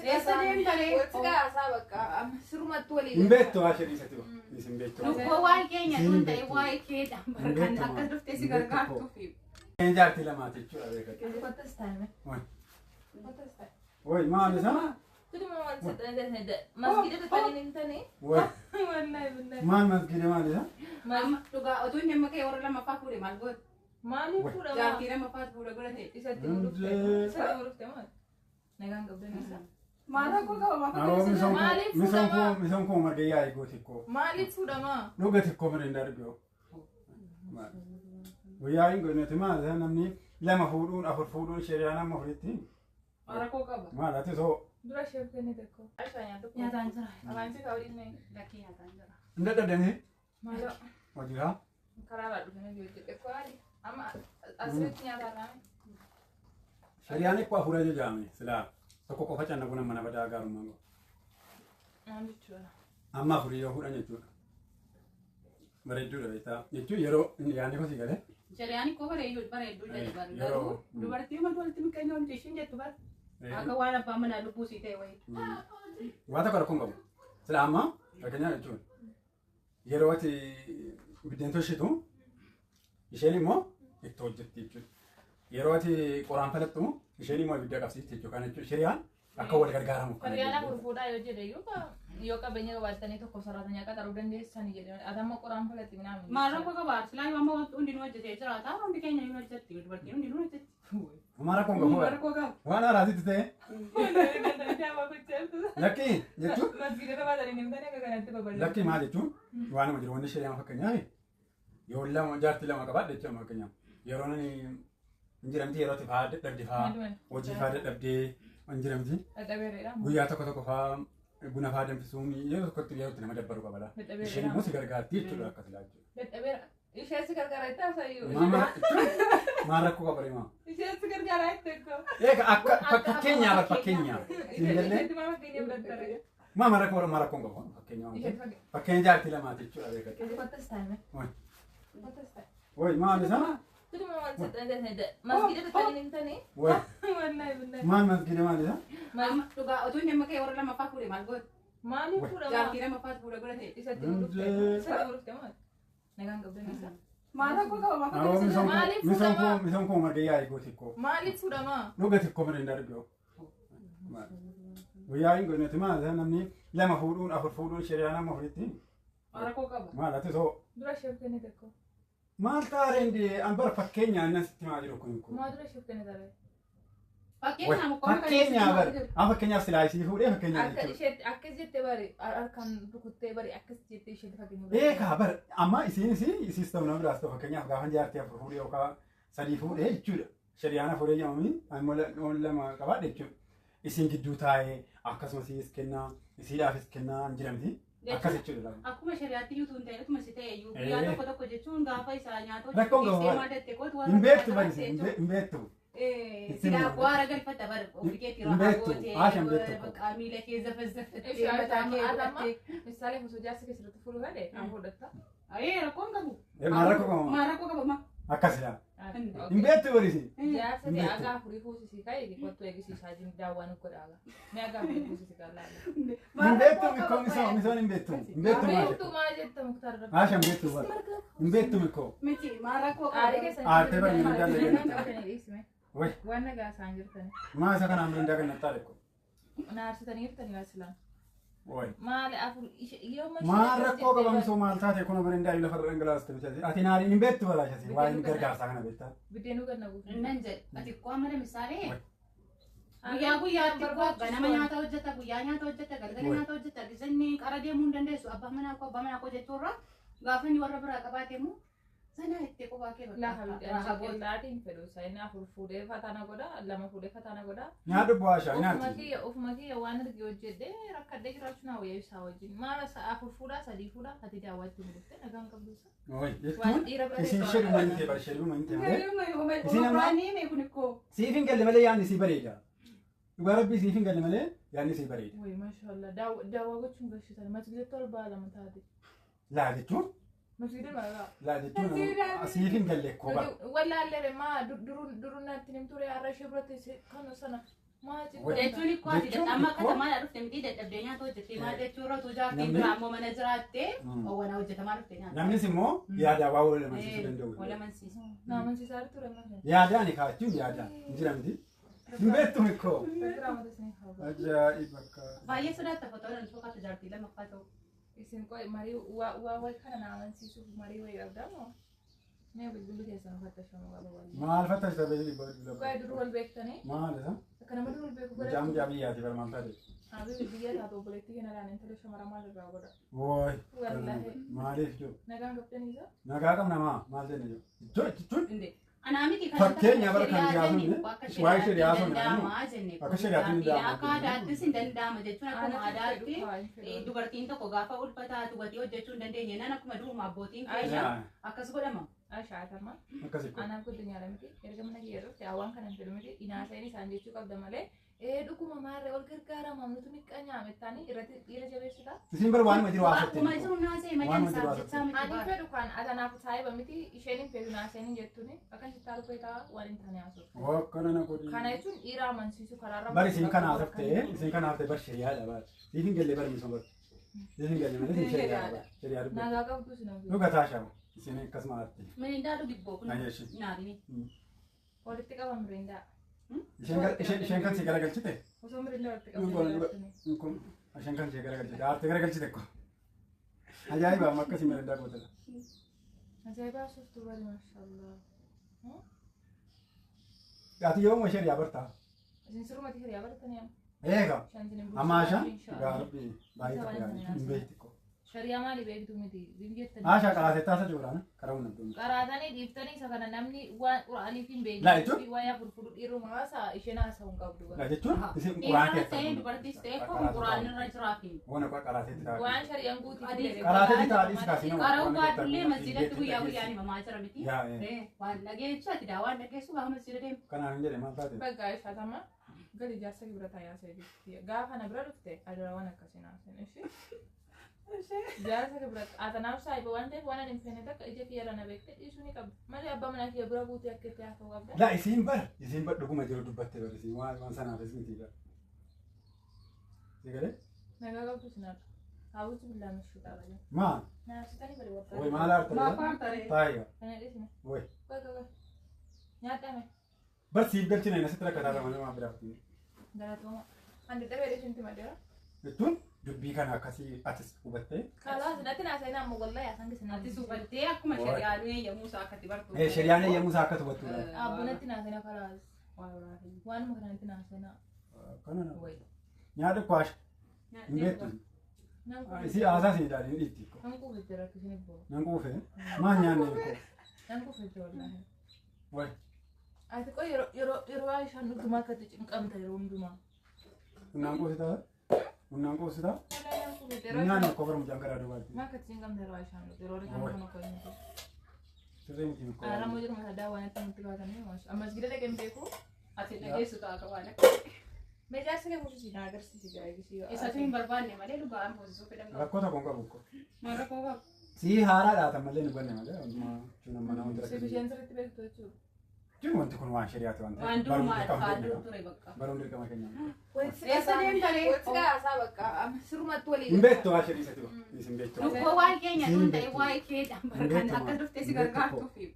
Esanem tale. What's sabaka? Surumat wali. Imbeto asheri satu. Isimbeto. Lupa wai Kenya tunta wai Kenya barkan akas dufte sigar kartu fi. Enjar tila mati chura beka. What is time? Oi. What is time? Oi, ma bisa? Tudo mau macet ada. Masjid itu tadi nintane. Oi. Wallahi. Ma masjid ma bisa? Mam tuga otun nyamma kay ora lama pakure malgot. Mali pura. Jangan kira mapas pura gurate. Isa timuruk. Isa timuruk teman. Nagang gabda nisa. Mara ko ka Awo misong ko magaya igo tikko. Mali pura ma. Nuga tikko merendar bio. Waya ingo netima namni lama fudun afur fudun shariana ma fuditi. Mara ko ka ba? Ma lati so. Dura chef kene deko. Aisha ya deko. Ya tanjara. Avanti kawri ne. Laki ya tanjara. Ndada dene. Malo. Wajira. Karara dukene dio deko ali. Ama asritnya tarame. Shariani kwa furaje jami sila. Soko ko facana guna mana bada garu mango. Andi chua. Amma furiyo huranya chu. Bare chu reta. Yechu yero yani ko sigale. Jariani ko bare du jadi bar. Yero. Du bar ti ma dol tim kanyo on tishin jetu bar. Aga wana pa mana lu pusi te wai. Wata ko ko ngam. Sila amma akanya chu. Yero wati bidento shitu. Isheni mo ittojjetti chu. Yero wati Quran falattu isheni mo bidda qabsitti chu kana chu shari'an akka wal gargaaramu. Kariana furfuda yo jede yo ka benya watani to kosaratanya ka taru dende sani jede adamma Quran falatti minami. Mara ko ka bar sila mama undi no jete chara ta undi kenya no jete bar ti undi no jete. Mara ko ngam. Mara ko ka. Wana razi tete. Jawa ko cheltu. Laki yechu. Masjid ka badani nimtane ka ganatti ko bal. Laki ma jechu. Wana majru wani shari'an fakkanya. Yolla mo jarti lama qabadde chu makanya. Yeroni injiramti yeroti faade dabdi fa. Oji faade dabdi injiramti. Adaberera. Guyya tokko fa buna faade fisumi yero kotti yeroti nama dabbaru qabala. Isheni mo sigargaatti jechuudha akkas laaju. Adabera. Ishe sigargaraita sayu. Mama mara ko qabare ma. Ishe sigargaraita ko. Eka akka fakkenya ba fakkenya. Sindalle. Mama kini bettare. Ma mara ko ngabo fakkenya. Fakkenya jarti lama jechuudha beka. What is time? Oi. What is time? Oi ma bisa? Tudo mau macet ada. Masjid itu tadi nintane. Oi. Wallahi. Ma masjid ma bisa? Mam tuga otun nyamma kay ora lama pakure malgot. Mali pura. Jangan kira mapas pura gurate. Isa timuruk. Isa timuruk teman. Nagang gabda nisa. Mara ko ka ba? Awo misong ko magaya igo tikko. Mali pura ma. Nuga tikko merendar bio. Waya ingo netima namni lama fudun afur fudun shariana ma fuditi. Mara ko ka ba? Ma lati so. Dura chef kene deko. Maal taarindi ambar fakkenya nasitti maa jiru kun. Ma dura chef kene dare. Fakkeenya mo ko fakkenya bar fakkenya silaayisii fuudhee fakkenya jechuudha. Akkas jette bari harkaan rukuttee bari akkas jette ishee fakkeenya. Eegaa bar amma isiis ta'u nama biraas ta'u fakkeenyaaf gaafa jaartii afur fuudhee yookaan sadii fuudhee jechuudha. Shari'aana fuudhee jedhamanii ammoo lama qabaadhe jechuudha. Isin gidduu taa'ee akkasumas isiis kennaa isiidhaafis kennaa hin jiramti. Akkas jechuudha. Akkuma shari'aatti yuutu hin ta'e akkuma si ta'e iyyuu guyyaa tokko jechuun gaafa isaa nyaata Rakkoon hojjetu hin beektu bari hin beektu. Sila bu'aara galfata bar ofiikeetti rahaa gootee bakka miila kee zafazzafattee mataa kee godhattee. Misaalee osoo jaarsi keessatti fuudhu gale an fudhatta. Rakkoon qabu. Rakkoo qabu. Akkasidha. Hin beektu barisi. Jaarsa ta'e agaa furii fuusisii ka'e kottu eegisiisaa jiru daawwaan uffata dhagaa. Mee agaa furii fuusisii kan laala. Hin beektu mikkoo misoon hin beektu. Hin beektu maal jettu. Maal jetta muktaar irratti. Haasha hin beektu bara. Hin beektu mikkoo. Miti rakkoo qabu. Aartee bari hin jaalladhe. Wai. Waan nagaa isaan jirtani. Maa isa kanaan mirindaa kan nattaa dhekko. Naarsitanii jirtanii waa silaan. Wai. Maali afur yoo maal rakkoo qabamsoo maal taate kun mirindaa lafa irra dhangalaas ta'e ati naari hin beektu balaashasi waa hin gargaarsaa kana beektaa. Biddeenuu ganna buufu. Nan jedhe ati koo amala misaalee. Guyyaatti ganama nyaata hojjeta guyyaa nyaata hojjeta galgala nyaata hojjeta bisanni qara deemuu hin dandeessu abbaa manaa koo jechuurra gaafa inni warra biraa qabaatemu. Sana itti qophaa kee lafa boolaatiin fedhu saayinaa afur fuudhee fataana godha lama fuudhee fataana godha. Nyaadhu bu'aashaa nyaatti. Ofuma kiyya waan arge hojjedhee rakkadhee jiraachuu naa wayyaa ibsaa wajjin maala afur fuudhaa sadii fuudhaa ati daawwachuu mudate dhagaan qabduusa. Waan dhiira bara isin shedhuma hin ta'e bara shedhuma hin ta'e. Isin amma mee kun ikkoo. Siif hin galle malee yaadni sii bareeda. Dhugaa rabbii siif hin galle malee yaadni sii bareeda. Wayi maashaallah daawwaa gochuun gashitan masgiidatti ol baa lama taate. Laa jechuun. Masjid mana? Lah jechuun asiifin galle ko bara. Wallaahi ma durun natti nimture arra shibrate kan sana jechuun ikko ati amma akka tamaa dhufte miti dadhabdee nyaata hojjettee maal jechuudha utuu jaartiin dura ammoo mana jiraattee owwana hojjetamaa dhufte nyaata. Namnis immoo yaada waa wal amansiisuu danda'u. Wal amansiisu. Na amansiisaa ture malee. Yaadaan kaachuun yaadaan hin jiramti. Dubeettu mikkoo. Ajaa'iba akka. Baay'ee sodaatta fotoodhaan sookaatu jaartii lammaffaa ta'u. Isin qoy marii waa way kana na amansiisuuf marii way qabdamoo? Mee bilbilli keessan fattashamu qaba walii. Maal fattashta beekni? Qoy dur wal beektanii? Maal isa? Akka nama dur wal beeku godha. Jaam biyyaati barmaan taate. Abi biyya taatu obboleetti kenna laan intala shamara maal irraa godha. Wooy. Wallahi. Maaliif jiru? Nagaan gaftanii isa? Nagaa qabna maa maal jenne jiru? Jechuun. Inde. Anaa miti Fakkeenya bara kan dhiyaatu waa'ee shari'aa sun akka shari'aatiin danda'ama. Akka aadaattis hin danda'ama jechuun akkuma aadaatti dubartiin tokko gaafa ulfataa dubartii hojjechuu hin dandeenye nan akkuma duruma abbootiin keenya akkas godhama. Ashaatarma. Akkasii. Anaaf guddinyaadha miti. Erga mana kiyya dhufte awwaan kana hin fedhu miti. Inaaseen isaan jechuu qabda malee. Dhuguma maarree ol gargaarama nuti miqqa nyaamettaanii irratti dhiira jabeessita. Isin bara waanuma jiru haasatti. Akkuma jiru naasee malee isaa jechaa miti. Ani fedhu kan atanaaf saayiba miti isheen hin fedhu naaseen hin jettuuni akkan sittaa dhufee ta'a waan hin taane haasoftu. Wakkana na godhi. Kana jechuun dhiira amansiisu karaarra. Bari isin kana haasaftee bar shari'aadha bar. Isin galle bar misooma bar. Isin galle malee isin shari'aadha bar. Shari'aa dubbe. Nagaa qabdu sin hafu. Dhuga taashamu. Isin akkasuma aatti. Mirindaa dhugi bookun. Ayyeeshi. Naadini. Walitti qaba mirindaa. Isheen kan si garagalchite? Osoo mirindaa walitti qaba. Kun isheen kan si garagalchite. Aarte garagalchite ko. Ajaa'iba amma akkasii mirindaa gootela. Ajaa'ibaa softuu bari maashaallah. Ati yooma shari'aa bartaa? Isin sirumatti hiriyaa baratanii amma. Eega. Amma ashaan gaarbi baay'ee tokko yaadii hin beekti ko. Shari'aa maali beektu miti biyyettanii. Ashaa qaraatee taasa jooraan karaa humna abdoon. Qaraatanii dhiiftanii isa kana namni waan quraaniif hin beekne waa yaa furfuru dhiiruma haasa isheen haasa hin qabdu. Laa jechuun isin quraan keessaa dubartiis ta'e kun quraan irra jiraafi. Bona qaraatee ta'a. Waan shari'aan guutii qaraatee ta'a adii kaasina. Qara'uu baadullee masjidatti guyyaa guyyaan himamaa jira miti. Waan dhageessaati daa waan dhageessu gaafa masjida deemu. Kanaan hin jedhe maal taate? Baggaa ishaatama gadi jaarsa bira taayaa seetii gaafa na bira dhufte adara waan akkasiin haasen ishi. Jaarsa bira atanaaf saayiba waan ta'eef waan ani fene takka ija kiyya irra na beekte dhiisuu ni qabda. Malee abbaa manaa kiyya bira buutee akka itti haasa'uu qabda. Laa isiin bar dhuguma jiru dubbatte bar isiin waan sanaafis miti bar. Sigalee? Nagaa qabdu sinaadha. Haawwichi billaa mishuu qaba. Maal? Naasitanii bari waggaa. Woy maal aartare? Maafaan taree. Taayya. Kana dhiisne. Woy. Waggaa. Nyaadhame. Bar siif galchina inni asitti rakkataa malee maaf biraafti. Galatooma. Andi dhabee dheeshinti madeera. Jechuun dubbii kana akkasii atis hubattee. Kalaas natti naasa'inaa ammoo wallaahi asan keessan Ati suufattee akkuma shari'aan eeyyamu isaa akkatti bartu. Shari'aan eeyyamu isaa akka hubattudha. Abbo natti naasa'inaa kalaas. Waanuma kana natti naasa'inaa. Kana na. Wayi. Nyaata kwaash. Hin beektu. Isii haasaa siin daadhiin dhiitti. Nan kuufette rakkisini boo. Nan quufe. Maal nyaanne koo. Nan kuufette wallaahi. Woy. Ati qoy yeroo waa ishaan hundumaa akkatti cinqamta yeroo hundumaa. Unnaan quusitaa? Unnaan quusitaa? Nan kuufette Nyaanni koo bara mucaan garaa dubaatti. maa akkatti cinqamta yeroo waa ishaan yeroo ishaan kana qoy miti. Sirree miti mikkoo. Aramoo jedhama saddaa waan itti nutti baatanii ammas gida dhaqeen beeku. Ati dhageessu ta'a akka waan akka. Meeshaa siree fuushisi na agarsiisi gaa'eegisi. Isatu hin barbaanne malee dhugaan boosisuu fedhan. Rakkoo tokko hin qabu koo. Maal rakkoo qabu? Sii haaraa dhaatan malee nu banne malee walumaa jechuun amma nama Si bisheen sirriitti beektu jechuudha. Jechuun wanti kun waan shari'aati waan ta'eef. Waan durumaa faalluu ture bakka. Baruun dirqama keenya. Eessa deemtanii? Walitti gaasaa bakka sirumatti walii. Hin beektu waa shari'isati isin beektu. Lubboo waan keenya tun ta'e waa'ee kee dhaan barbaanne akka dhuftee si gargaartuufi.